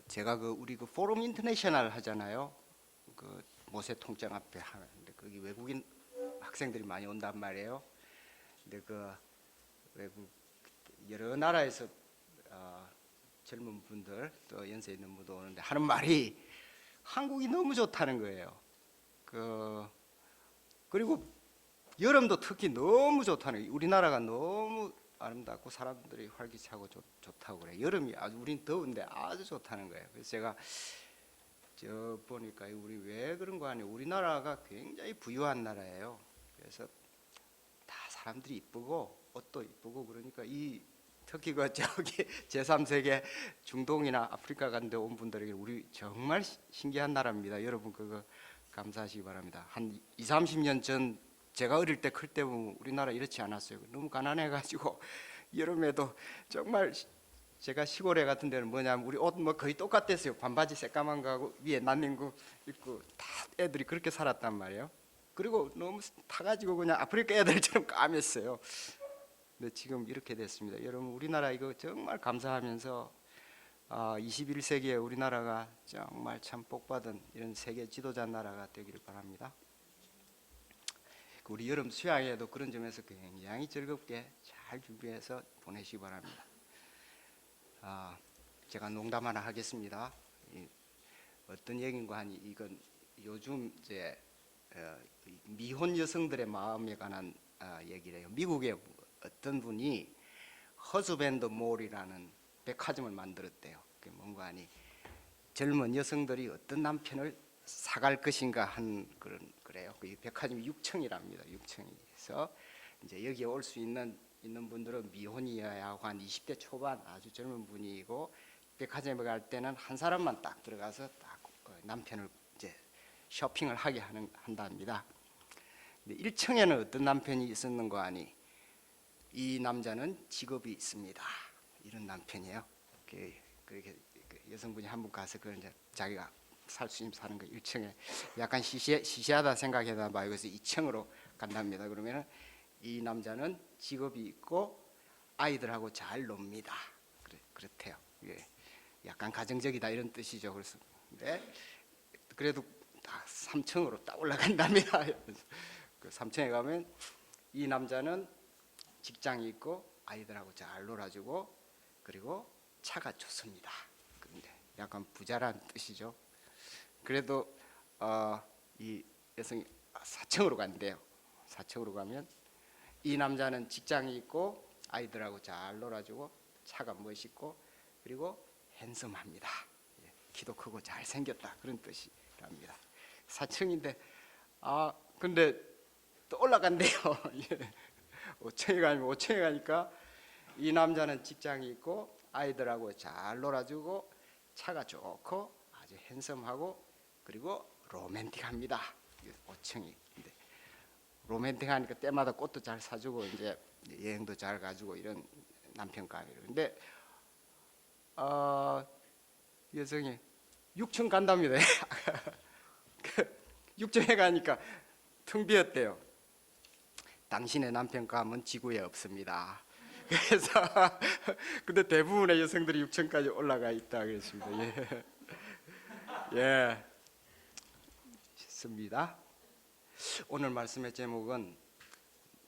제가 우리 포럼 인터내셔널 하잖아요. 모세 통장 앞에 하는데 거기 외국인 학생들이 많이 온단 말이에요. 근데 외국 여러 나라에서 젊은 분들 또 연세 있는 분도 오는데 하는 말이 한국이 너무 좋다는 거예요. 그리고 여름도 특히 너무 좋다는 거예요. 우리나라가 너무 아름답고 사람들이 활기차고 좋다고 그래요. 여름이 우린 더운데 아주 좋다는 거예요. 그래서 제가 보니까 우리 왜 그런 거 아니에요. 우리나라가 굉장히 부유한 나라예요. 그래서 다 사람들이 이쁘고 옷도 이쁘고 그러니까 특히 저기 제3세계 중동이나 아프리카 같은 데 온 분들에게 우리 정말 신기한 나라입니다. 여러분 그거 감사하시기 바랍니다. 한 20, 30년 전 제가 어릴 때 클 때 보면 우리나라 이렇지 않았어요. 너무 가난해가지고 여름에도 정말 제가 시골에 같은 데는 뭐냐면 우리 옷 거의 똑같았어요. 반바지 새까만 거하고 위에 난닝 거 입고 다 애들이 그렇게 살았단 말이에요. 그리고 너무 타가지고 그냥 아프리카 애들처럼 까맸어요. 근데 지금 이렇게 됐습니다. 여러분 우리나라 이거 정말 감사하면서 21세기에 우리나라가 정말 참 복받은 이런 세계 지도자 나라가 되기를 바랍니다. 우리 여름 수양회도 그런 점에서 굉장히 즐겁게 잘 준비해서 보내시기 바랍니다. 제가 농담 하나 하겠습니다. 어떤 얘기인가 하니 이건 요즘 이제 미혼 여성들의 마음에 관한 얘기래요. 미국의 어떤 분이 허즈밴드 몰이라는 백화점을 만들었대요. 그게 뭔가 하니 젊은 여성들이 어떤 남편을 사갈 것인가 한 그래요. 이 백화점이 6층이랍니다. 6층에서 이제 여기에 올 수 있는 분들은 미혼이어야 하고 한 20대 초반 아주 젊은 분이고 백화점에 갈 때는 한 사람만 딱 들어가서 딱 남편을 이제 쇼핑을 하게 한답니다. 근데 1층에는 어떤 남편이 있었는가 하니 이 남자는 직업이 있습니다. 이런 남편이에요. 그렇게 여성분이 한 분 가서 이제 자기가 살 수 있는 사는 거 1층에 약간 시시하다 생각해나 봐요. 그래서 2층으로 간답니다. 그러면은 이 남자는 직업이 있고 아이들하고 잘 놉니다. 그렇대요. 약간 가정적이다 이런 뜻이죠. 그래서 그래도 다 3층으로 딱 올라간답니다. 그 3층에 가면 이 남자는 직장이 있고 아이들하고 잘 놀아주고 그리고 차가 좋습니다. 그런데 약간 부자란 뜻이죠. 그래도 이 여성이 4층으로 간대요. 4층으로 가면 이 남자는 직장이 있고 아이들하고 잘 놀아주고 차가 멋있고 그리고 핸섬합니다. 키도 크고 잘생겼다 그런 뜻이랍니다. 4층인데 근데 또 올라간대요. 5층에 가니까 이 남자는 직장이 있고 아이들하고 잘 놀아주고 차가 좋고 아주 핸섬하고 그리고 로맨틱합니다. 5층이. 로맨틱하니까 때마다 꽃도 잘 사주고 이제 여행도 잘 가지고 이런 남편감이에요. 근데 여성이 6층 간답니다. 6층에 가니까 텅 비었대요. 당신의 남편감은 지구에 없습니다. 그래서 근데 대부분의 여성들이 6층까지 올라가 있다 그랬습니다. 예. 좋습니다. 오늘 말씀의 제목은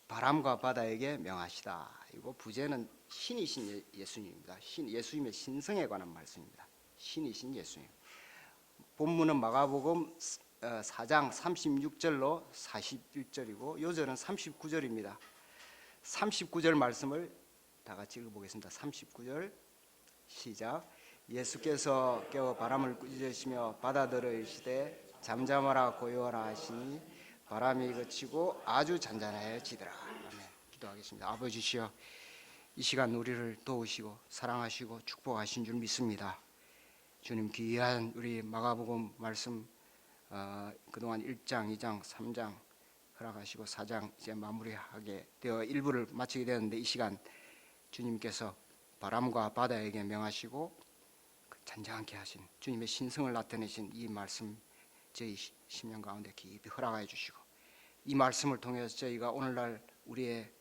바람과 바다에게 명하시다. 이거 부제는 신이신 예수님입니다. 예수님의 신성에 관한 말씀입니다. 신이신 예수님. 본문은 마가복음 4장 36절로 41절이고 요절은 39절입니다. 39절 말씀을 다 같이 읽어보겠습니다. 39절 시작. 예수께서 깨어 바람을 꾸짖으시며 바다들을 이르시되 잠잠하라 고요하라 하시니 바람이 그치고 아주 잔잔해지더라. 아멘. 기도하겠습니다. 아버지시여 이 시간 우리를 도우시고 사랑하시고 축복하신 줄 믿습니다. 주님 귀한 우리 마가복음 말씀 그동안 1장, 2장, 3장 허락하시고 4장 이제 마무리하게 되어 일부를 마치게 되었는데 이 시간 주님께서 바람과 바다에게 명하시고 잔잔하게 하신 주님의 신성을 나타내신 이 말씀 저희 심령 가운데 깊이 허락해 주시고 이 말씀을 통해서 저희가 오늘날 우리의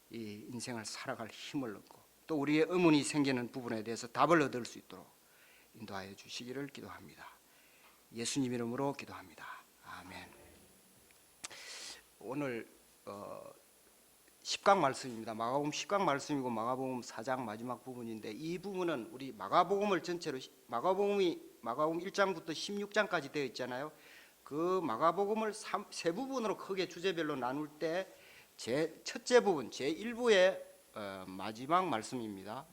이 인생을 살아갈 힘을 얻고 또 우리의 의문이 생기는 부분에 대해서 답을 얻을 수 있도록 인도하여 주시기를 기도합니다. 예수님 이름으로 기도합니다. 아멘. 오늘 10강 말씀입니다. 마가복음 10강 말씀이고 마가복음 4장 마지막 부분인데, 이 부분은 우리 마가복음을 전체로 마가복음 1장부터 16장까지 되어 있잖아요. 그 마가복음을 세 부분으로 크게 주제별로 나눌 때 첫째 부분 제1부의 마지막 말씀입니다.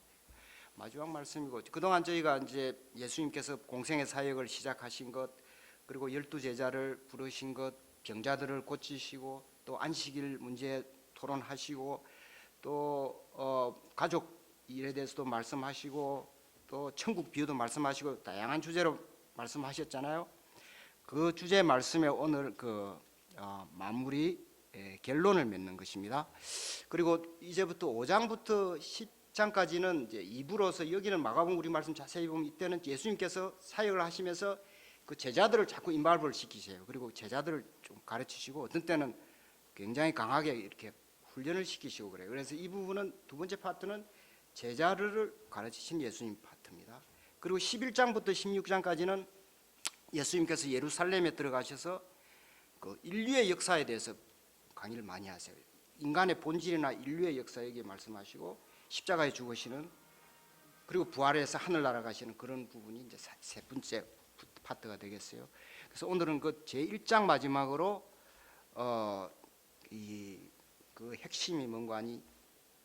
마지막 말씀이고, 그동안 저희가 이제 예수님께서 공생의 사역을 시작하신 것, 그리고 12제자를 부르신 것, 병자들을 고치시고, 또 안식일 문제 토론하시고, 또 가족 일에 대해서도 말씀하시고, 또 천국 비유도 말씀하시고, 다양한 주제로 말씀하셨잖아요. 그 주제 말씀에 오늘 마무리 결론을 맺는 것입니다. 그리고 이제부터 5장부터 10장까지는 이제 2부로서, 여기는 마가복음 우리 말씀 자세히 보면 이때는 예수님께서 사역을 하시면서 그 제자들을 자꾸 인발을 시키세요. 그리고 제자들을 좀 가르치시고, 어떤 때는 굉장히 강하게 이렇게 훈련을 시키시고 그래요. 그래서 이 부분은, 두 번째 파트는 제자를 가르치신 예수님 파트입니다. 그리고 11장부터 16장까지는 예수님께서 예루살렘에 들어가셔서 그 인류의 역사에 대해서 강의를 많이 하세요. 인간의 본질이나 인류의 역사에게 말씀하시고, 십자가에 죽으시는, 그리고 부활해서 하늘나라 가시는 그런 부분이 이제 세 번째 파트가 되겠어요. 그래서 오늘은 그 제1장 마지막으로 그 핵심이 뭔가 하니,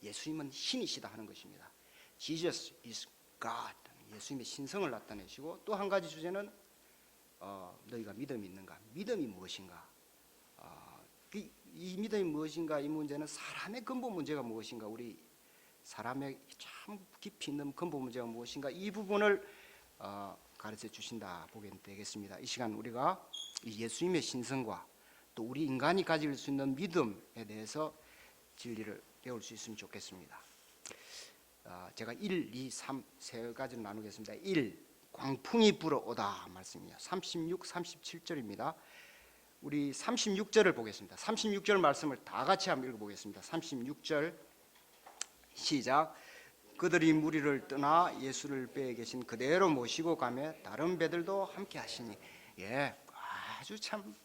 예수님은 신이시다 하는 것입니다. Jesus is God. 예수님의 신성을 나타내시고, 또 한 가지 주제는 너희가 믿음이 있는가? 믿음이 무엇인가? 이 믿음이 무엇인가? 이 문제는 사람의 근본 문제가 무엇인가? 우리 사람의 참 깊이 있는 근본 문제가 무엇인가? 이 부분을 가르쳐 주신다 보게 되겠습니다. 이 시간 우리가 예수님의 신성과 또 우리 인간이 가질 수 있는 믿음에 대해서 진리를 배울 수 있으면 좋겠습니다. 제가 1, 2, 3 세 가지로 나누겠습니다. 1. 광풍이 불어오다 말씀이에요. 36, 37절입니다. 우리 36절을 보겠습니다. 36절 말씀을 다 같이 한번 읽어보겠습니다. 36절 시작. 그들이 무리를 떠나 예수를 배에 계신 그대로 모시고 가며 다른 배들도 함께 하시니. 아주 참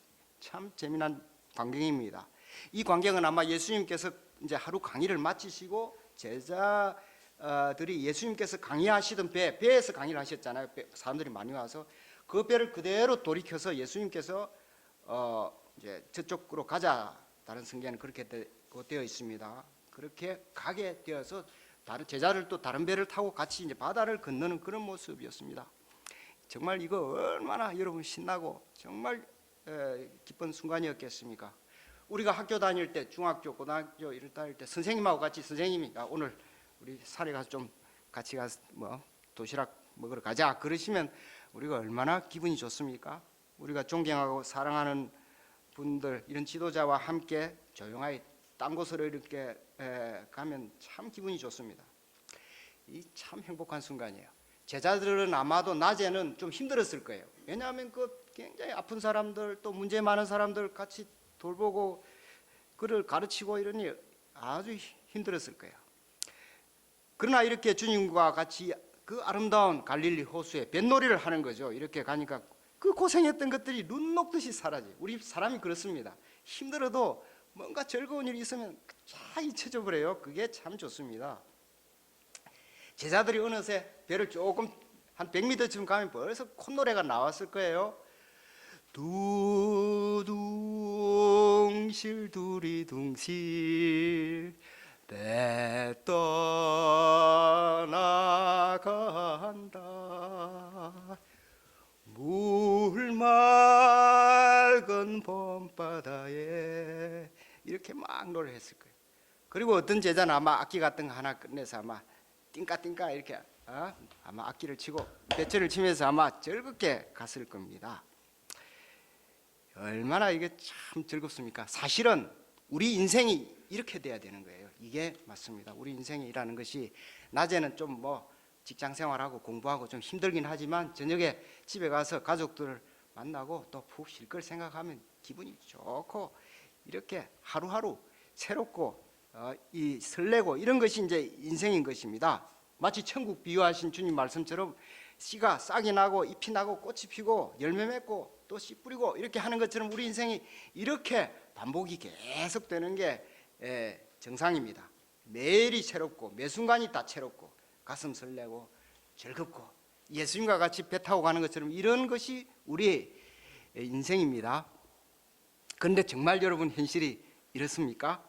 재미난 광경입니다. 이 광경은 아마 예수님께서 이제 하루 강의를 마치시고 제자들이 예수님께서 강의하시던 배에서 강의를 하셨잖아요. 사람들이 많이 와서 그 배를 그대로 돌이켜서 예수님께서 이제 저쪽으로 가자. 다른 성경에는 그렇게 되어 있습니다. 그렇게 가게 되어서 다른 제자들도 다른 배를 타고 같이 이제 바다를 건너는 그런 모습이었습니다. 정말 이거 얼마나 여러분 신나고 정말 기쁜 순간이었겠습니까? 우리가 학교 다닐 때, 중학교, 고등학교 이럴 다닐 때 선생님하고 같이, 선생님이 오늘 우리 산에 가서 좀 같이 가서 도시락 먹으러 가자 그러시면 우리가 얼마나 기분이 좋습니까? 우리가 존경하고 사랑하는 분들, 이런 지도자와 함께 조용하게 딴 곳으로 이렇게 가면 참 기분이 좋습니다. 이 참 행복한 순간이에요. 제자들은 아마도 낮에는 좀 힘들었을 거예요. 왜냐하면 그 굉장히 아픈 사람들, 또 문제 많은 사람들 같이 돌보고 그를 가르치고 이러니 아주 힘들었을 거예요. 그러나 이렇게 주님과 같이 그 아름다운 갈릴리 호수에 뱃놀이를 하는 거죠. 이렇게 가니까 그 고생했던 것들이 눈 녹듯이 사라져요. 우리 사람이 그렇습니다. 힘들어도 뭔가 즐거운 일이 있으면 쫙 잊혀져 버려요. 그게 참 좋습니다. 제자들이 어느새 배를 조금 한 100m쯤 가면 벌써 콧노래가 나왔을 거예요. 두둥실 두리둥실 배 떠나간다. 물 맑은 봄바다에, 이렇게 막 노래했을 거예요. 그리고 어떤 제자는 아마 악기 같은 거 하나 끝내서 아마 띵까띵까 이렇게 아마 악기를 치고 배철을 치면서 아마 즐겁게 갔을 겁니다. 얼마나 이게 참 즐겁습니까? 사실은 우리 인생이 이렇게 돼야 되는 거예요. 이게 맞습니다. 우리 인생이라는 것이 낮에는 좀 직장 생활하고 공부하고 좀 힘들긴 하지만 저녁에 집에 가서 가족들을 만나고 또 푹 쉴 걸 생각하면 기분이 좋고, 이렇게 하루하루 새롭고 이 설레고 이런 것이 이제 인생인 것입니다. 마치 천국 비유하신 주님 말씀처럼 씨가 싹이 나고 잎이 나고 꽃이 피고 열매 맺고 또 씨 뿌리고 이렇게 하는 것처럼 우리 인생이 이렇게 반복이 계속되는 게 정상입니다. 매일이 새롭고 매 순간이 다 새롭고 가슴 설레고 즐겁고 예수님과 같이 배 타고 가는 것처럼 이런 것이 우리의 인생입니다. 그런데 정말 여러분 현실이 이렇습니까?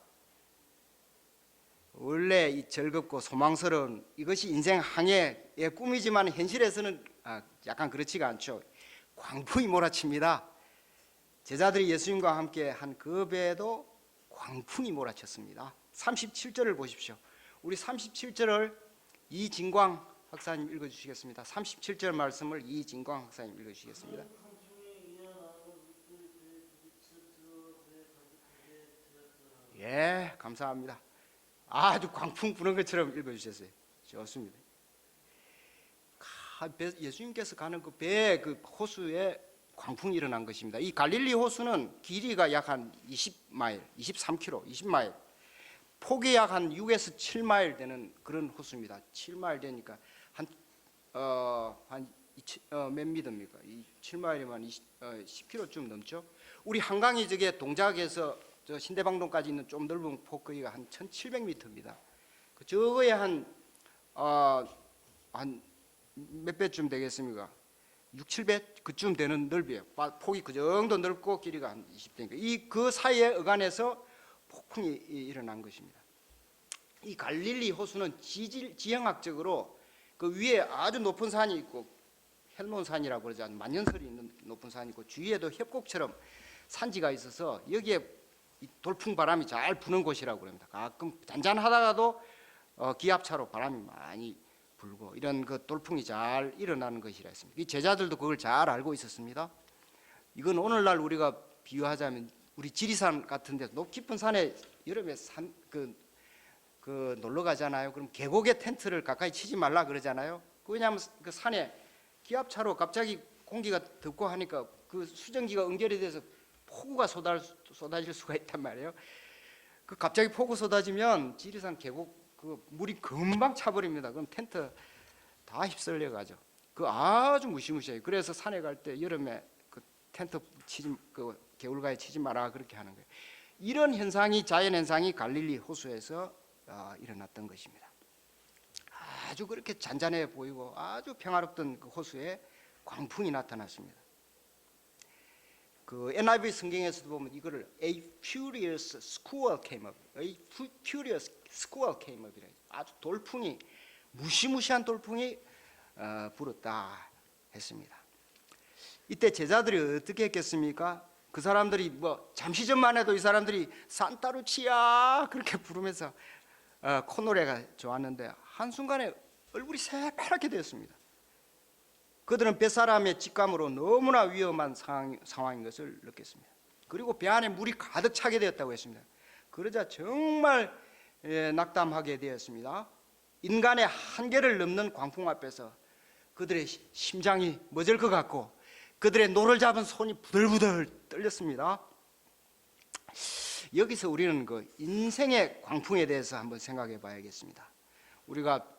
원래 이 즐겁고 소망스러운 이것이 인생 항해의 꿈이지만 현실에서는 약간 그렇지가 않죠. 광풍이 몰아칩니다. 제자들이 예수님과 함께 한 그 배에도 광풍이 몰아쳤습니다. 37절을 보십시오. 우리 37절을 이진광 박사님 읽어주시겠습니다. 37절 말씀을 이진광 박사님 읽어주시겠습니다. 예, 감사합니다. 아주 광풍 부는 것처럼 읽어주셨어요. 좋습니다. 예수님께서 가는 그 배 그 호수에 광풍이 일어난 것입니다. 이 갈릴리 호수는 길이가 약 한 20마일, 23km, 20마일, 폭이 약 한 6에서 7마일 되는 그런 호수입니다. 7마일 되니까 몇 미터입니까? 7마일이면 10km쯤 넘죠. 우리 한강이 저게 동작에서 저 신대방동까지 있는 좀 넓은 폭거리가 한 1,700m입니다. 저거에 한 몇 배쯤 되겠습니까? 6, 7배 그쯤 되는 넓이에요. 폭이 그 정도 넓고 길이가 한 20대니까 그 사이에 어간에서 폭풍이 일어난 것입니다. 이 갈릴리 호수는 지형학적으로 그 위에 아주 높은 산이 있고 헬몬산이라고 그러죠. 만년설이 있는 높은 산이 있고 주위에도 협곡처럼 산지가 있어서 여기에 돌풍 바람이 잘 부는 곳이라고 그럽니다. 가끔 잔잔하다가도 기압차로 바람이 많이 불고 이런 그 돌풍이 잘 일어나는 것이라 했습니다. 이 제자들도 그걸 잘 알고 있었습니다. 이건 오늘날 우리가 비유하자면 우리 지리산 같은 데 높 깊은 산에 여름에 놀러 가잖아요. 그럼 계곡에 텐트를 가까이 치지 말라 그러잖아요. 왜냐하면 그 산에 기압차로 갑자기 공기가 덥고 하니까 그 수증기가 응결이 돼서 폭우가 쏟아질 수가 있단 말이에요. 그 갑자기 폭우 쏟아지면 지리산 계곡 그 물이 금방 차버립니다. 그럼 텐트 다 휩쓸려 가죠. 그 아주 무시무시해요. 그래서 산에 갈 때 여름에 그 텐트 그 개울가에 치지 마라 그렇게 하는 거예요. 이런 현상이 자연 현상이 갈릴리 호수에서 일어났던 것입니다. 아주 그렇게 잔잔해 보이고 아주 평화롭던 그 호수에 광풍이 나타났습니다. 그 NIV 성경에서도 보면 이거를 a furious squall came up, a furious squall came up이라 아주 돌풍이 무시무시한 돌풍이 불었다 했습니다. 이때 제자들이 어떻게 했겠습니까? 그 사람들이 뭐 잠시 전만 해도 이 사람들이 산타루치야 그렇게 부르면서 콧노래가 좋았는데 한순간에 얼굴이 새파랗게 되었습니다. 그들은 뱃사람의 직감으로 너무나 위험한 상황인 것을 느꼈습니다. 그리고 배 안에 물이 가득 차게 되었다고 했습니다. 그러자 정말 낙담하게 되었습니다. 인간의 한계를 넘는 광풍 앞에서 그들의 심장이 멎을 것 같고 그들의 노를 잡은 손이 부들부들 떨렸습니다. 여기서 우리는 그 인생의 광풍에 대해서 한번 생각해 봐야겠습니다. 우리가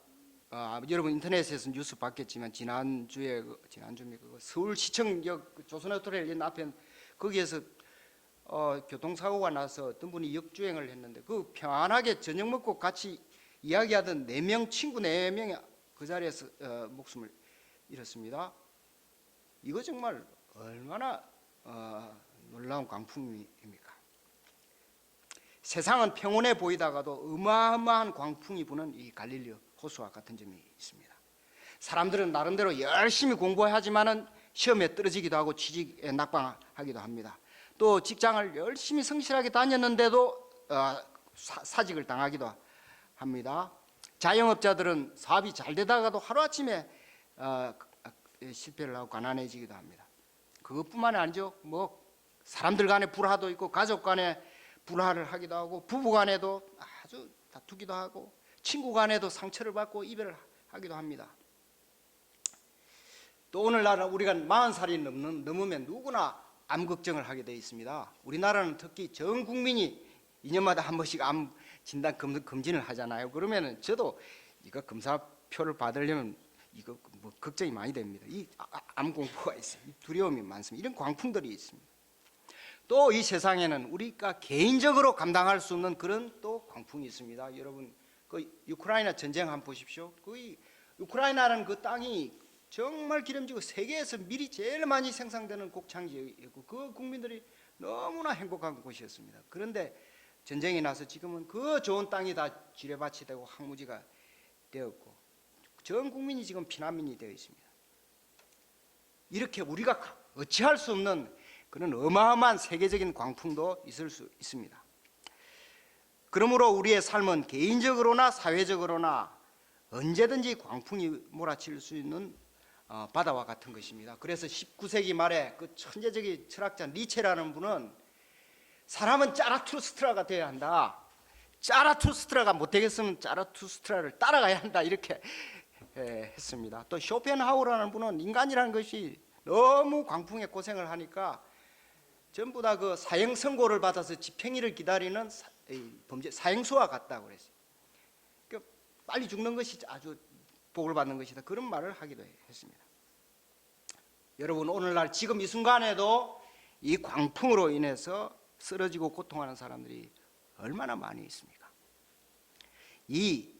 여러분 인터넷에서 뉴스 봤겠지만 지난주입니까? 서울시청역 조선호텔 앞에 거기에서 교통사고가 나서 어떤 분이 역주행을 했는데 그 평안하게 저녁 먹고 같이 이야기하던 4명 친구 4명이 그 자리에서 목숨을 잃었습니다. 이거 정말 얼마나 놀라운 광풍입니까? 세상은 평온해 보이다가도 어마어마한 광풍이 부는 이 갈릴리 호수와 같은 점이 있습니다. 사람들은 나름대로 열심히 공부하지만은 시험에 떨어지기도 하고 취직에 낙방하기도 합니다. 또 직장을 열심히 성실하게 다녔는데도 사직을 당하기도 합니다. 자영업자들은 사업이 잘 되다가도 하루아침에 실패를 하고 가난해지기도 합니다. 그것뿐만이 아니죠. 뭐 사람들 간에 불화도 있고 가족 간에 불화를 하기도 하고 부부 간에도 아주 다투기도 하고 친구 간에도 상처를 받고 이별을 하기도 합니다. 또 오늘날은 우리가 40살이 넘으면 누구나 암 걱정을 하게 되어 있습니다. 우리나라는 특히 전 국민이 2년마다 한 번씩 암 진단 검진을 하잖아요. 그러면은 저도 이거 검사표를 받으려면 이거 뭐 걱정이 많이 됩니다. 이 암 공포가 있어요. 두려움이 많습니다. 이런 광풍들이 있습니다. 또 이 세상에는 우리가 개인적으로 감당할 수 없는 그런 또 광풍이 있습니다. 여러분 그 우크라이나 전쟁 한번 보십시오. 그 우크라이나라는 그 땅이 정말 기름지고 세계에서 밀이 제일 많이 생산되는 곡창지였고 그 국민들이 너무나 행복한 곳이었습니다. 그런데 전쟁이 나서 지금은 그 좋은 땅이 다 지뢰밭이 되고 황무지가 되었고 전 국민이 지금 피난민이 되어 있습니다. 이렇게 우리가 어찌할 수 없는 그런 어마어마한 세계적인 광풍도 있을 수 있습니다. 그러므로 우리의 삶은 개인적으로나 사회적으로나 언제든지 광풍이 몰아칠 수 있는 바다와 같은 것입니다. 그래서 19세기 말에 그 천재적인 철학자 니체라는 분은 사람은 짜라투스트라가 되어야 한다. 짜라투스트라가 못되겠으면 짜라투스트라를 따라가야 한다. 이렇게 했습니다. 또 쇼펜하우라는 분은 인간이라는 것이 너무 광풍에 고생을 하니까 전부 다 그 사형 선고를 받아서 집행일을 기다리는 범죄 사형수와 같다고 그랬어요. 그러니까 빨리 죽는 것이 아주 복을 받는 것이다. 그런 말을 하기도 했습니다. 여러분 오늘날 지금 이 순간에도 이 광풍으로 인해서 쓰러지고 고통하는 사람들이 얼마나 많이 있습니까? 이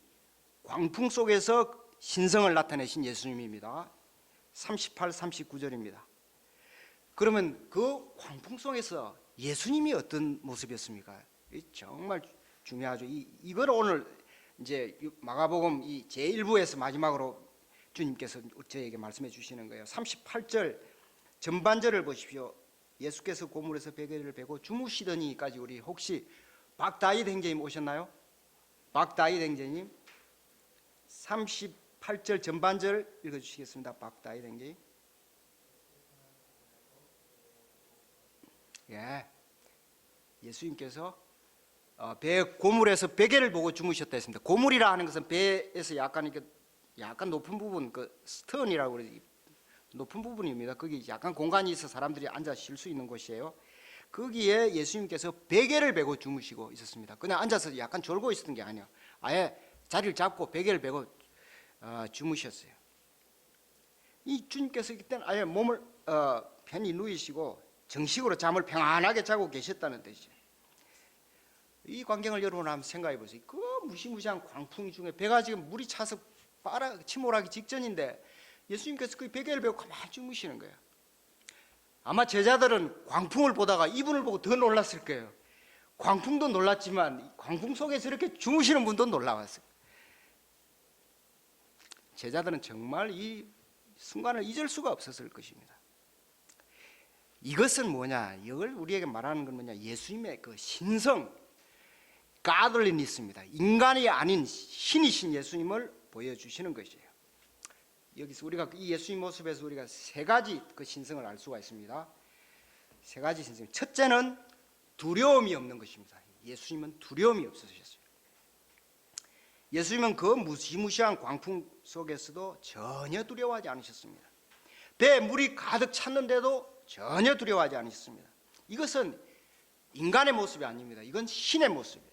광풍 속에서 신성을 나타내신 예수님입니다. 38, 39절입니다. 그러면 그 광풍 속에서 예수님이 어떤 모습이었습니까? 정말 중요하죠. 이걸 오늘 이제 마가복음 이 제1부에서 마지막으로 주님께서 저에게 말씀해 주시는 거예요. 38절 전반절을 보십시오. 예수께서 고물에서 베개를 베고 주무시더니까지 우리 혹시 박다윗 행제님 오셨나요? 박다윗 행제님 38절 전반절 읽어주시겠습니다. 박다윗 행제님. 예, 예수님께서 배 고물에서 베개를 보고 주무셨다 했습니다. 고물이라 하는 것은 배에서 약간 높은 부분 그 스턴이라고 그러지 높은 부분입니다. 거기 약간 공간이 있어 사람들이 앉아 쉴 수 있는 곳이에요. 거기에 예수님께서 베개를 베고 주무시고 있었습니다. 그냥 앉아서 약간 졸고 있었던 게 아니에요. 아예 자리를 잡고 베개를 베고 주무셨어요. 이 주님께서 그때는 아예 몸을 편히 누이시고 정식으로 잠을 평안하게 자고 계셨다는 뜻이에요. 이 광경을 여러분 한번 생각해 보세요. 그 무시무시한 광풍 중에 배가 지금 물이 차서 침몰하기 직전인데 예수님께서 그 베개를 베고 가만히 주무시는 거예요. 아마 제자들은 광풍을 보다가 이분을 보고 더 놀랐을 거예요. 광풍도 놀랐지만 광풍 속에서 이렇게 주무시는 분도 놀라웠어요. 제자들은 정말 이 순간을 잊을 수가 없었을 것입니다. 이것은 뭐냐? 이걸 우리에게 말하는 건 뭐냐? 예수님의 그 신성, 가들리니스입니다. 인간이 아닌 신이신 예수님을 보여주시는 것이에요. 여기서 우리가 이 예수님 모습에서 우리가 세 가지 그 신성을 알 수가 있습니다. 세 가지 신성. 첫째는 두려움이 없는 것입니다. 예수님은 두려움이 없으셨어요. 예수님은 그 무시무시한 광풍 속에서도 전혀 두려워하지 않으셨습니다. 배에 물이 가득 찼는데도 전혀 두려워하지 않으셨습니다. 이것은 인간의 모습이 아닙니다. 이건 신의 모습이에요.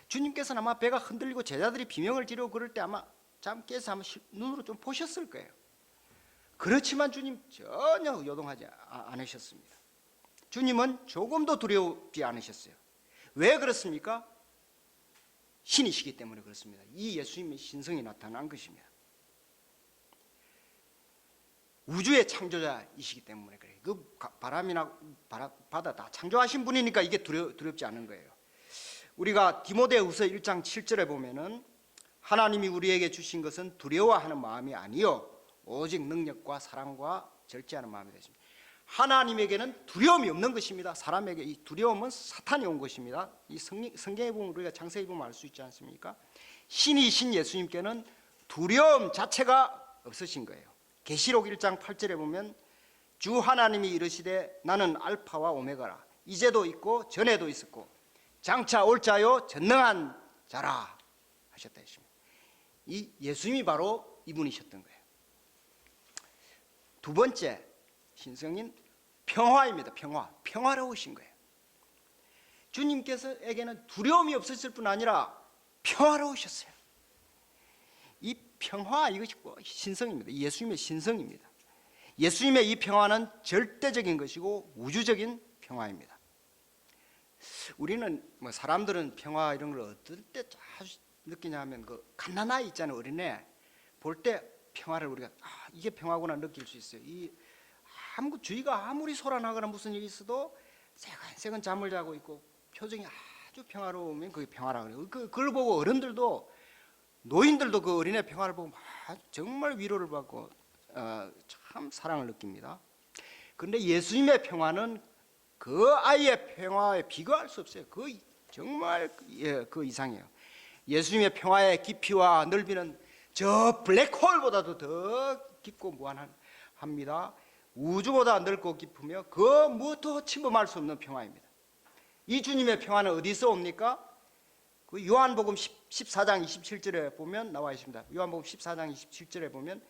주님께서는 아마 배가 흔들리고 제자들이 비명을 지르고 그럴 때 아마 잠 깨서 아마 눈으로 좀 보셨을 거예요. 그렇지만 주님 전혀 요동하지 않으셨습니다. 주님은 조금도 두려우지 않으셨어요. 왜 그렇습니까? 신이시기 때문에 그렇습니다. 이 예수님의 신성이 나타난 것입니다. 우주의 창조자이시기 때문에 그래요. 그 바람이나 바다 다 창조하신 분이니까 이게 두렵지 않은 거예요. 우리가 디모데후서 1장 7절에 보면은 하나님이 우리에게 주신 것은 두려워하는 마음이 아니요 오직 능력과 사랑과 절제하는 마음이 되십니다. 하나님에게는 두려움이 없는 것입니다. 사람에게 이 두려움은 사탄이 온 것입니다. 이 성경에 보면 우리가 창세기 보면 알 수 있지 않습니까? 신이신 예수님께는 두려움 자체가 없으신 거예요. 계시록 1장 8절에 보면 주 하나님이 이르시되 나는 알파와 오메가라. 이제도 있고 전에도 있었고 장차 올 자요 전능한 자라 하셨다 했습니다. 이 예수님이 바로 이분이셨던 거예요. 두 번째 신성인 평화입니다. 평화로우신 거예요. 주님께서에게는 두려움이 없었을 뿐 아니라 평화로우셨어요. 이 평화, 이것이 신성입니다. 예수님의 신성입니다. 예수님의 이 평화는 절대적인 것이고 우주적인 평화입니다. 우리는 사람들은 평화 이런 걸 어떨 때 자주 느끼냐 하면 그 갓난아이 있잖아요. 어린애 볼 때 평화를 우리가 이게 평화구나 느낄 수 있어요. 이 아무 주위가 아무리 소란하거나 무슨 일이 있어도 새근새근 잠을 자고 있고 표정이 아주 평화로우면 그게 평화라고 그래요. 그걸 보고 어른들도 노인들도 그 어린애 평화를 보고 정말 위로를 받고 참 사랑을 느낍니다. 그런데 예수님의 평화는 그 아이의 평화에 비교할 수 없어요. 그 정말 그 이상이에요. 예수님의 평화의 깊이와 넓이는 저 블랙홀보다도 더 깊고 무한합니다. 우주보다 넓고 깊으며 그 무엇도 침범할 수 없는 평화입니다. 이 주님의 평화는 어디서 옵니까? 그 요한복음 14장 27절에 보면 나와 있습니다. 요한복음 14장 27절에 보면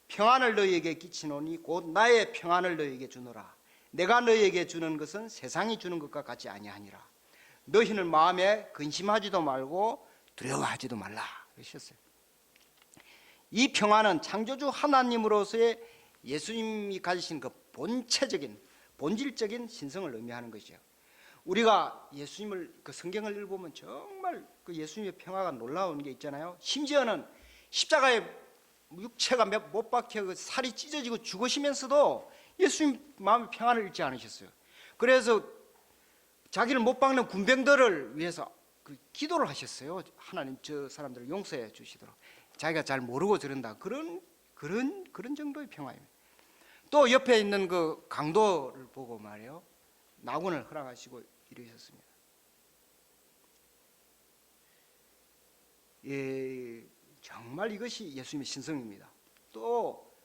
평안을 너희에게 끼치노니 곧 나의 평안을 너희에게 주노라. 내가 너희에게 주는 것은 세상이 주는 것과 같이 아니하니라. 너희는 마음에 근심하지도 말고 두려워하지도 말라 그러셨어요. 이 평안은 창조주 하나님으로서의 예수님이 가지신 그 본체적인 본질적인 신성을 의미하는 것이죠. 우리가 예수님을 그 성경을 읽어보면 정말 그 예수님의 평화가 놀라운 게 있잖아요. 심지어는 십자가에 육체가 못 박혀 살이 찢어지고 죽으시면서도 예수님 마음의 평안을 잃지 않으셨어요. 그래서 자기를 못 박는 군병들을 위해서 그 기도를 하셨어요. 하나님 저 사람들을 용서해 주시도록. 자기가 잘 모르고 저런다 그런 정도의 평화입니다. 또 옆에 있는 그 강도를 보고 말이에요. 낙원을 허락하시고 이러셨습니다. 정말 이것이 예수님의 신성입니다. 또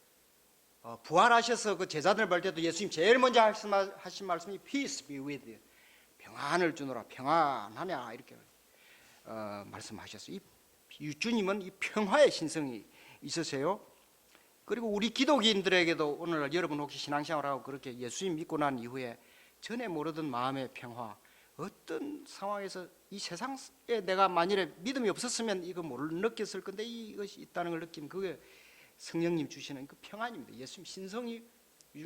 부활하셔서 그 제자들 볼 때도 예수님 제일 먼저 하신 말씀이 Peace be with you. 평안을 주노라. 평안하냐 이렇게 말씀하셨어요. 이 주님은 이 평화의 신성이 있으세요. 그리고 우리 기독인들에게도 오늘날 여러분 혹시 신앙생활하고 그렇게 예수님 믿고 난 이후에 전에 모르던 마음의 평화, 어떤 상황에서 이 세상에 내가 만일에 믿음이 없었으면 이거 못 느꼈을 건데 이것이 있다는 걸 느낀 그게 성령님 주시는 그 평안입니다. 예수님 신성이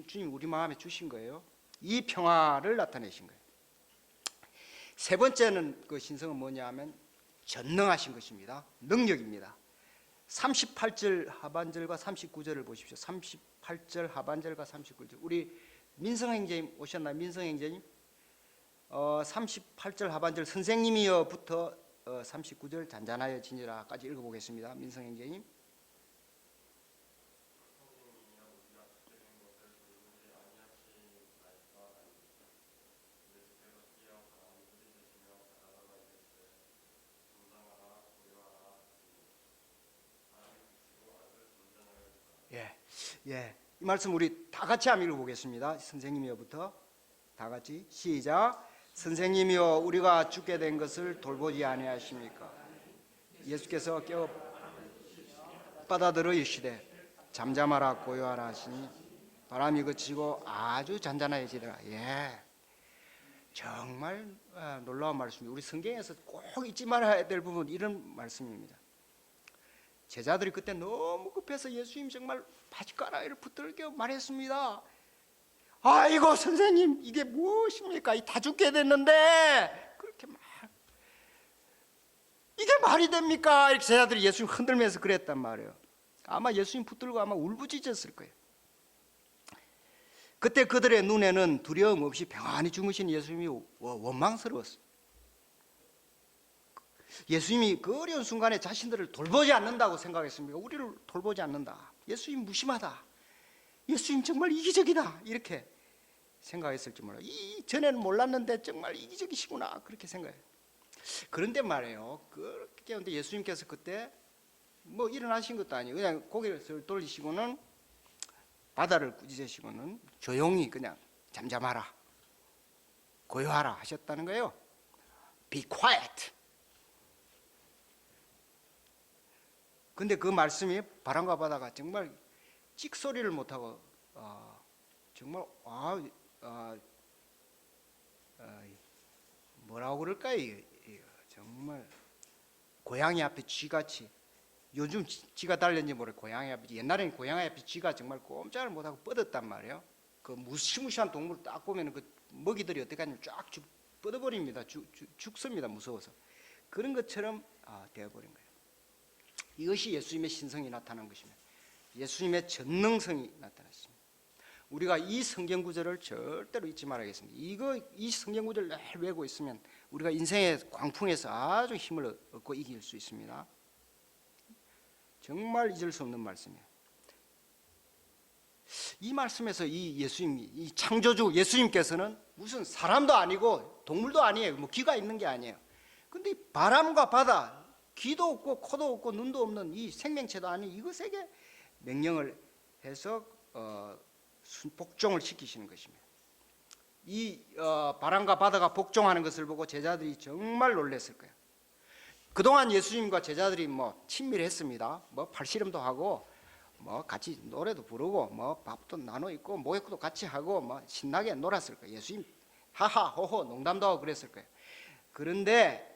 주님 우리 마음에 주신 거예요. 이 평화를 나타내신 거예요. 세 번째는 그 신성은 뭐냐 하면 전능하신 것입니다. 능력입니다. 38절 하반절과 39절을 보십시오. 38절 하반절과 39절. 우리 민성행제님 오셨나요? 민성행제님 38절 하반절 선생님이여부터 39절 잔잔하여 지니라까지 읽어보겠습니다. 민성행제님. 예, 이 말씀 우리 다 같이 한번 읽어보겠습니다. 선생님이여부터 다 같이 시작. 선생님이여 우리가 죽게 된 것을 돌보지 아니하십니까? 예수께서 깨어 바다들어 이르시되 잠잠하라 고요하라 하시니 바람이 그치고 아주 잔잔해지더라. 예, 정말 놀라운 말씀입니다. 우리 성경에서 꼭 잊지 말아야 될 부분 이런 말씀입니다. 제자들이 그때 너무 급해서 예수님 정말 바짓가라이를 붙들겨 말했습니다. 아이고 선생님 이게 무엇입니까? 다 죽게 됐는데 그렇게 이게 말이 됩니까? 이렇게 제자들이 예수님 흔들면서 그랬단 말이에요. 아마 예수님 붙들고 아마 울부짖었을 거예요. 그때 그들의 눈에는 두려움 없이 평안히 주무신 예수님이 원망스러웠어요. 예수님이 그 어려운 순간에 자신들을 돌보지 않는다고 생각했습니까? 우리를 돌보지 않는다. 예수님 무심하다. 예수님 정말 이기적이다. 이렇게 생각했을지 몰라요. 전에는 몰랐는데 정말 이기적이시구나. 그렇게 생각해요. 그런데 말이에요. 그렇게 하는데 예수님께서 그때 뭐 일어나신 것도 아니에요. 그냥 고개를 돌리시고는 바다를 꾸짖으시고는 조용히 그냥 잠잠하라. 고요하라 하셨다는 거예요. Be quiet. 근데 그 말씀이 바람과 바다가 정말 찍소리를 못하고 뭐라고 그럴까요? 정말 고양이 앞에 쥐같이, 요즘 쥐가 달렸는지 모르겠고 고양이 앞에, 옛날에는 고양이 앞에 쥐가 정말 꼼짝을 못하고 뻗었단 말이에요. 그 무시무시한 동물 딱 보면 그 먹이들이 어떻게 하냐면 쫙 뻗어버립니다. 죽습니다. 무서워서. 그런 것처럼 되어버린 거예요. 이것이 예수님의 신성이 나타난 것입니다. 예수님의 전능성이 나타났습니다. 우리가 이 성경 구절을 절대로 잊지 말아야겠습니다. 이 성경 구절을 늘 외우고 있으면 우리가 인생의 광풍에서 아주 힘을 얻고 이길 수 있습니다. 정말 잊을 수 없는 말씀이에요. 이 말씀에서 이 예수님, 이 창조주 예수님께서는 무슨 사람도 아니고 동물도 아니에요. 뭐 귀가 있는 게 아니에요. 근데 바람과 바다, 귀도 없고 코도 없고 눈도 없는 이 생명체도 아닌 이것에게 명령을 해서 복종을 시키시는 것입니다. 이 바람과 바다가 복종하는 것을 보고 제자들이 정말 놀랐을 거예요. 그동안 예수님과 제자들이 뭐 친밀했습니다. 뭐 팔씨름도 하고 뭐 같이 노래도 부르고 뭐 밥도 나눠 있고 모욕도 같이 하고 뭐 신나게 놀았을 거예요. 예수님 하하 호호 농담도 하고 그랬을 거예요. 그런데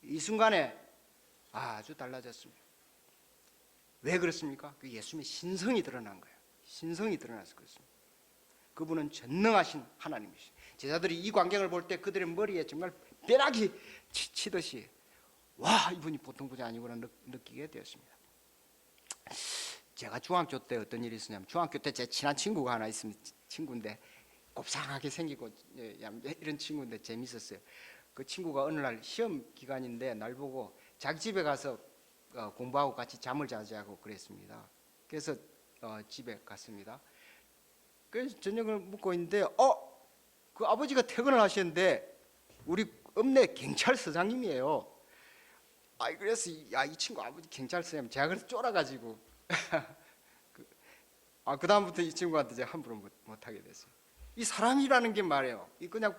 이 순간에 아주 달라졌습니다. 왜 그렇습니까? 그 예수님의 신성이 드러난 거예요. 신성이 드러나서 그렇습니다. 그분은 전능하신 하나님이시죠. 제자들이 이 광경을 볼 때 그들의 머리에 정말 벼락이 치듯이 와, 이분이 보통 분이 아니구나 느끼게 되었습니다. 제가 중학교 때 어떤 일이 있었냐면, 중학교 때 제 친한 친구가 하나 있습니다. 친구인데 곱상하게 생기고 이런 친구인데 재밌었어요. 그 친구가 어느 날 시험 기간인데 날 보고 자기 집에 가서 공부하고 같이 잠을 자자고 그랬습니다. 그래서 집에 갔습니다. 그래서 저녁을 먹고 있는데 그 아버지가 퇴근을 하셨는데 우리 읍내 경찰서장님이에요. 그래서 이 친구 아버지 경찰서장, 제가 그래서 쫄아가지고 그 다음부터 이 친구한테 제가 함부로 못하게 됐어요. 이 사람이라는 게 말이에요. 이 그냥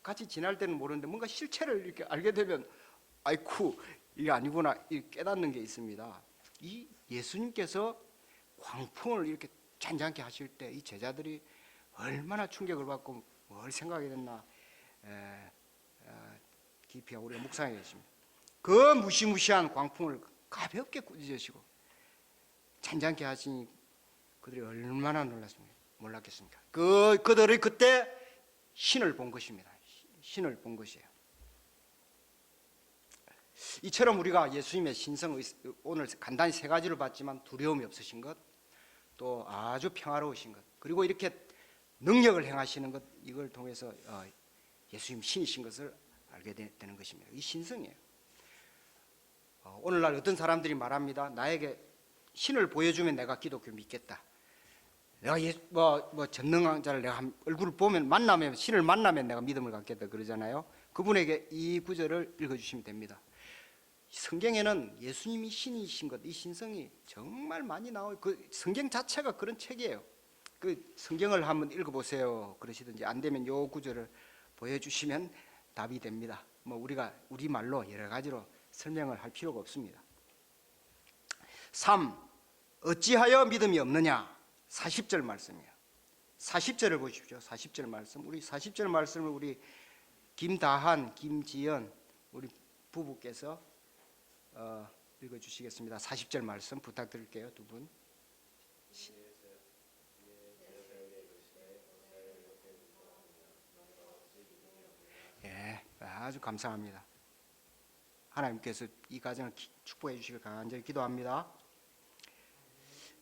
같이 지날 때는 모르는데 뭔가 실체를 이렇게 알게 되면 아이쿠 이게 아니구나 깨닫는 게 있습니다. 이 예수님께서 광풍을 이렇게 잔잔케 하실 때 이 제자들이 얼마나 충격을 받고 뭘 생각이 됐나 깊이 우리가 묵상해 계십니다. 그 무시무시한 광풍을 가볍게 꾸짖으시고 잔잔케 하시니 그들이 얼마나 몰랐겠습니까? 그들이 그때 신을 본 것입니다. 신을 본 것이에요. 이처럼 우리가 예수님의 신성, 오늘 간단히 세 가지를 봤지만 두려움이 없으신 것, 또 아주 평화로우신 것, 그리고 이렇게 능력을 행하시는 것, 이걸 통해서 예수님 신이신 것을 알게 되는 것입니다. 이 신성이에요. 오늘날 어떤 사람들이 말합니다. 나에게 신을 보여주면 내가 기독교 믿겠다. 내가 전능한 자를 내가 얼굴을 보면 만나면 신을 만나면 내가 믿음을 갖겠다 그러잖아요. 그분에게 이 구절을 읽어주시면 됩니다. 성경에는 예수님이 신이신 것, 이 신성이 정말 많이 나와요. 그 성경 자체가 그런 책이에요. 그 성경을 한번 읽어보세요 그러시든지 안 되면 요 구절을 보여주시면 답이 됩니다. 뭐 우리가 우리 말로 여러 가지로 설명을 할 필요가 없습니다. 3. 어찌하여 믿음이 없느냐? 40절 말씀이에요. 40절을 보십시오. 40절 말씀. 우리 40절 말씀을 우리 김다한, 김지연 우리 부부께서 읽어주시겠습니다. 40절 말씀 부탁드릴게요. 두 분. 예, 아주 감사합니다. 하나님께서 이 가정을 축복해 주시길 간절히 기도합니다.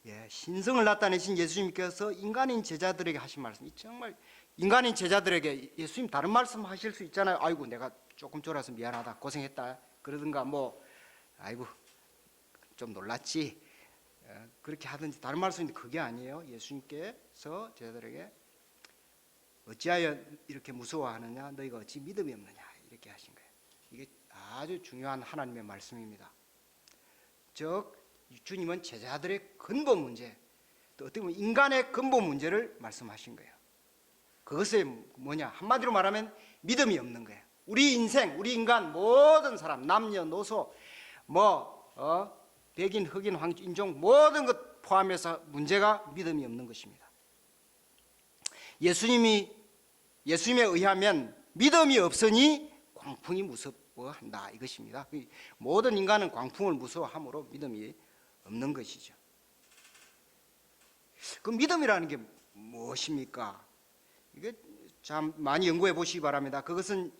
예, 신성을 나타내신 예수님께서 인간인 제자들에게 하신 말씀이 정말, 인간인 제자들에게 예수님 다른 말씀 하실 수 있잖아요. 아이고 내가 조금 졸아서 미안하다, 고생했다 그러든가 뭐 아이고 좀 놀랐지 그렇게 하든지 다른 말씀인데 그게 아니에요. 예수님께서 제자들에게 어찌하여 이렇게 무서워하느냐, 너희가 어찌 믿음이 없느냐 이렇게 하신 거예요. 이게 아주 중요한 하나님의 말씀입니다. 즉 주님은 제자들의 근본 문제, 또 어떻게 보면 인간의 근본 문제를 말씀하신 거예요. 그것이 뭐냐? 한마디로 말하면 믿음이 없는 거예요. 우리 인생, 우리 인간 모든 사람, 남녀노소, 백인, 흑인, 황족, 인종 모든 것 포함해서 문제가 믿음이 없는 것입니다. 예수님에 의하면 믿음이 없으니 광풍이 무서워한다 이것입니다. 모든 인간은 광풍을 무서워함으로 믿음이 없는 것이죠. 그 믿음이라는 게 무엇입니까? 이게 참 많이 연구해 보시기 바랍니다. 그것은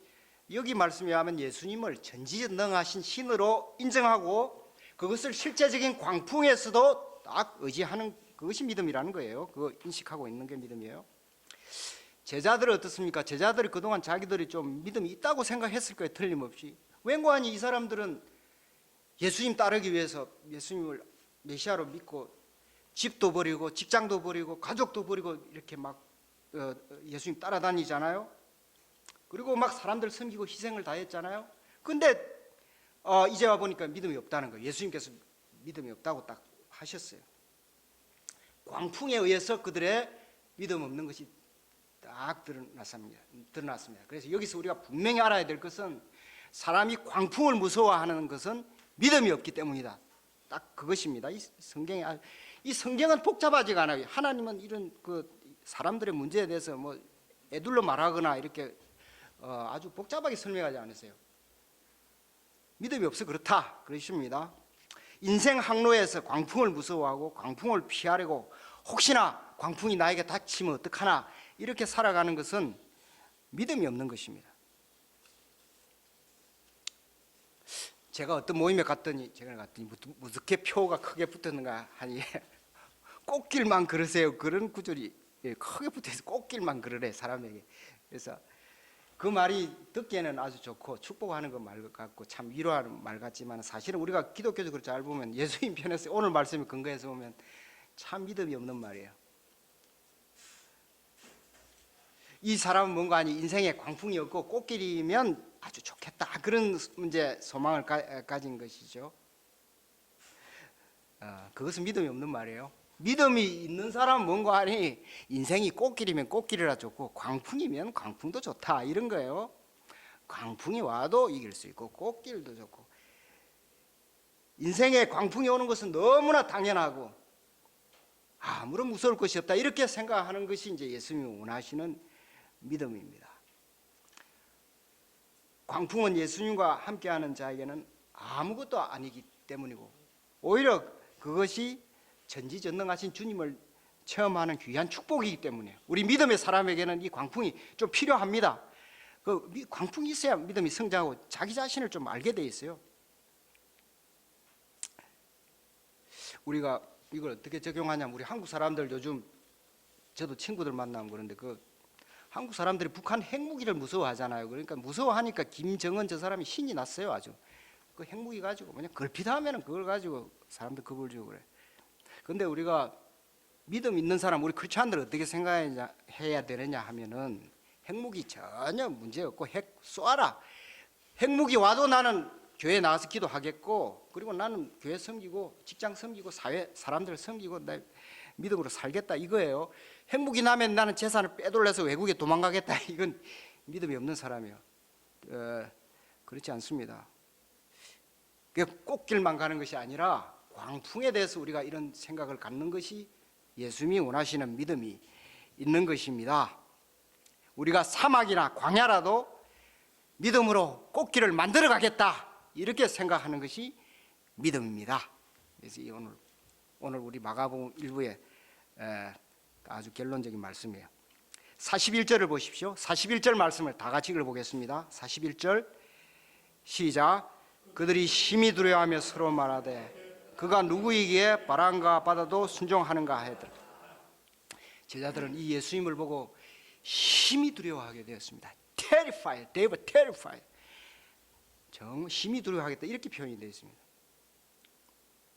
여기 말씀에 하면 예수님을 전지전능하신 신으로 인정하고 그것을 실제적인 광풍에서도 딱 의지하는 그것이 믿음이라는 거예요. 그거 인식하고 있는 게 믿음이에요. 제자들은 어떻습니까? 제자들이 그동안 자기들이 좀 믿음이 있다고 생각했을 거예요. 틀림없이. 웬고하니 이 사람들은 예수님 따르기 위해서 예수님을 메시아로 믿고 집도 버리고 직장도 버리고 가족도 버리고 이렇게 막 예수님 따라다니잖아요. 그리고 막 사람들 섬기고 희생을 다했잖아요. 근데 이제 와 보니까 믿음이 없다는 거예요. 예수님께서 믿음이 없다고 딱 하셨어요. 광풍에 의해서 그들의 믿음 없는 것이 딱 드러났습니다. 그래서 여기서 우리가 분명히 알아야 될 것은 사람이 광풍을 무서워하는 것은 믿음이 없기 때문이다. 딱 그것입니다. 이 성경은 복잡하지가 않아요. 하나님은 이런 그 사람들의 문제에 대해서 뭐 애둘러 말하거나 이렇게 아주 복잡하게 설명하지 않으세요. 믿음이 없어 그렇다 그러십니다. 인생 항로에서 광풍을 무서워하고 광풍을 피하려고 혹시나 광풍이 나에게 닥치면 어떡하나 이렇게 살아가는 것은 믿음이 없는 것입니다. 제가 어떤 모임에 갔더니 무섭게 표가 크게 붙었는가 하니 꽃길만 걸으세요 그런 구절이 크게 붙어서 꽃길만 걸으래 사람에게. 그래서 그 말이 듣기에는 아주 좋고 축복하는 것 말 같고 참 위로하는 말 같지만 사실은 우리가 기독교적으로 잘 보면 예수님 편에서 오늘 말씀에 근거해서 보면 참 믿음이 없는 말이에요. 이 사람은 뭔가 아니 인생에 광풍이 없고 꽃길이면 아주 좋겠다 그런 문제 소망을 가진 것이죠. 그것은 믿음이 없는 말이에요. 믿음이 있는 사람은 뭔가 아니 인생이 꽃길이면 꽃길이라 좋고 광풍이면 광풍도 좋다 이런 거예요. 광풍이 와도 이길 수 있고 꽃길도 좋고 인생에 광풍이 오는 것은 너무나 당연하고 아무런 무서울 것이 없다 이렇게 생각하는 것이 이제 예수님이 원하시는 믿음입니다. 광풍은 예수님과 함께하는 자에게는 아무것도 아니기 때문이고 오히려 그것이 전지전능하신 주님을 체험하는 귀한 축복이기 때문에 우리 믿음의 사람에게는 이 광풍이 좀 필요합니다. 그 광풍이 있어야 믿음이 성장하고 자기 자신을 좀 알게 돼 있어요. 우리가 이걸 어떻게 적용하냐면 우리 한국 사람들 요즘 저도 친구들 만나면 그런데 한국 사람들이 북한 핵무기를 무서워하잖아요. 그러니까 무서워하니까 김정은 저 사람이 신이 났어요. 아주 그 핵무기 가지고 그냥 걸핏하면은 그걸 가지고 사람들 겁을 주고 그래. 그런데 우리가 믿음 있는 사람 우리 크리스천들 어떻게 생각해야 되느냐 하면은 핵무기 전혀 문제 없고 핵 쏘아라. 핵무기 와도 나는 교회 나와서 기도하겠고 그리고 나는 교회 섬기고 직장 섬기고 사회 사람들 섬기고 내 믿음으로 살겠다 이거예요. 핵무기 나면 나는 재산을 빼돌려서 외국에 도망가겠다 이건 믿음이 없는 사람이에요. 그렇지 않습니다. 꽃길만 가는 것이 아니라 광풍에 대해서 우리가 이런 생각을 갖는 것이 예수님이 원하시는 믿음이 있는 것입니다. 우리가 사막이나 광야라도 믿음으로 꽃길을 만들어 가겠다 이렇게 생각하는 것이 믿음입니다. 그래서 오늘 우리 마가복음 1부의 아주 결론적인 말씀이에요. 41절을 보십시오. 41절 말씀을 다 같이 읽어보겠습니다. 41절 시작. 그들이 심히 두려워하며 서로 말하되 그가 누구이기에 바람과 바다도 순종하는가 하더라. 제자들은 이 예수님을 보고 심히 두려워하게 되었습니다. Terrified, they were terrified. 심히 두려워하겠다 이렇게 표현이 되어 있습니다.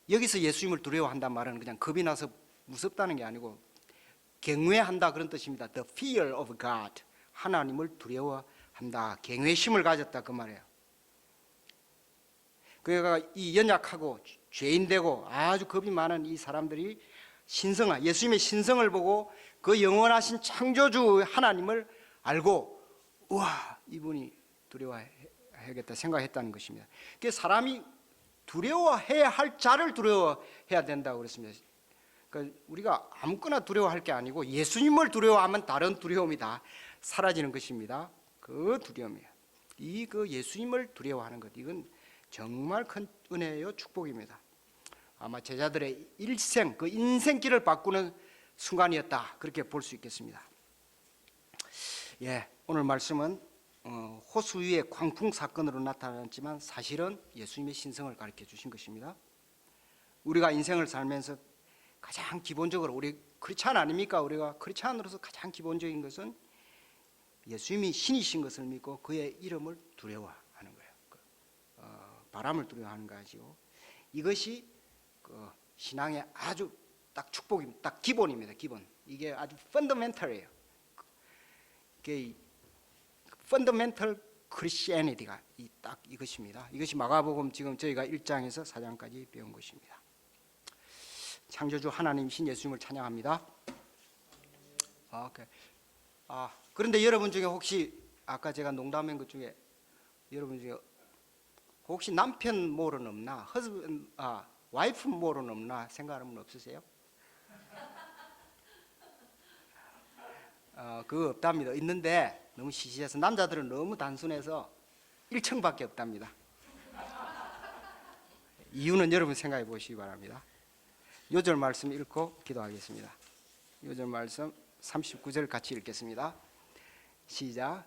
여기서 예수님을 두려워한다는 말은 그냥 겁이 나서 무섭다는 게 아니고 경외한다 그런 뜻입니다. The fear of God, 하나님을 두려워한다, 경외심을 가졌다 그 말이에요. 그러니까 이 연약하고 죄인되고 아주 겁이 많은 이 사람들이 예수님의 신성을 보고 그 영원하신 창조주 하나님을 알고 우와 이분이 두려워해야겠다 생각했다는 것입니다. 그래서 사람이 두려워해야 할 자를 두려워해야 된다고 그랬습니다. 그러니까 우리가 아무거나 두려워할 게 아니고 예수님을 두려워하면 다른 두려움이 다 사라지는 것입니다. 그 두려움이에요. 이 그 예수님을 두려워하는 것, 이건 정말 큰 은혜요 축복입니다. 아마 제자들의 일생, 그 인생길을 바꾸는 순간이었다, 그렇게 볼 수 있겠습니다. 예, 오늘 말씀은 호수 위의 광풍 사건으로 나타났지만 사실은 예수님의 신성을 가르쳐 주신 것입니다. 우리가 인생을 살면서 가장 기본적으로, 우리 크리스찬 아닙니까? 우리가 크리스찬으로서 가장 기본적인 것은 예수님이 신이신 것을 믿고 그의 이름을 두려워하는 거예요. 바람을 두려워하는 것이고, 이것이 그 신앙의 아주 딱 축복입니다. 딱 기본입니다. 기본. 이게 아주 펀더멘털이에요. 이게 펀더멘털 크리스티애니티가 딱 이것입니다. 이것이 마가복음 지금 저희가 1장에서 4장까지 배운 것입니다. 창조주 하나님이신 예수님을 찬양합니다. 오케이. 그런데 여러분 중에 혹시 아까 제가 농담한 것 중에 여러분 중에 혹시 남편 모로는 없나? 와이프 모로는 없나? 생각하는 분 없으세요? 그거 없답니다. 있는데 너무 시시해서, 남자들은 너무 단순해서 1층밖에 없답니다. 이유는 여러분 생각해 보시기 바랍니다. 요절 말씀 읽고 기도하겠습니다. 요절 말씀 39절 같이 읽겠습니다. 시작.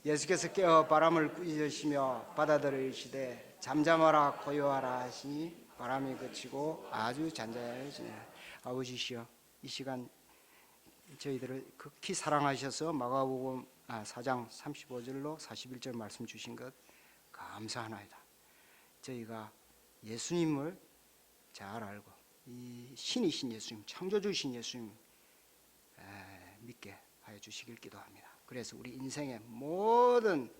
예수께서 깨어 바람을 꾸짖으시며 바다들을 이르시되 잠잠하라 고요하라 하시니 바람이 그치고 아주 잔잔해지네. 아버지시여, 이 시간 저희들을 극히 사랑하셔서 마가복음 4장 35절로 41절 말씀 주신 것 감사하나이다. 저희가 예수님을 잘 알고 이 신이신 예수님, 창조주신 예수님 믿게 하여 주시길 기도합니다. 그래서 우리 인생의 모든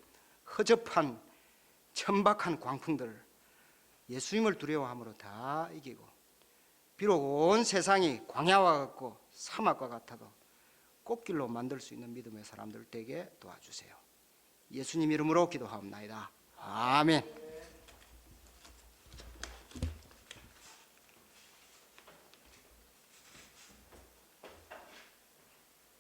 허접한 천박한 광풍들을 예수님을 두려워함으로 다 이기고, 비록 온 세상이 광야와 같고 사막과 같아도 꽃길로 만들 수 있는 믿음의 사람들 되게 도와주세요. 예수님 이름으로 기도하옵나이다. 아멘.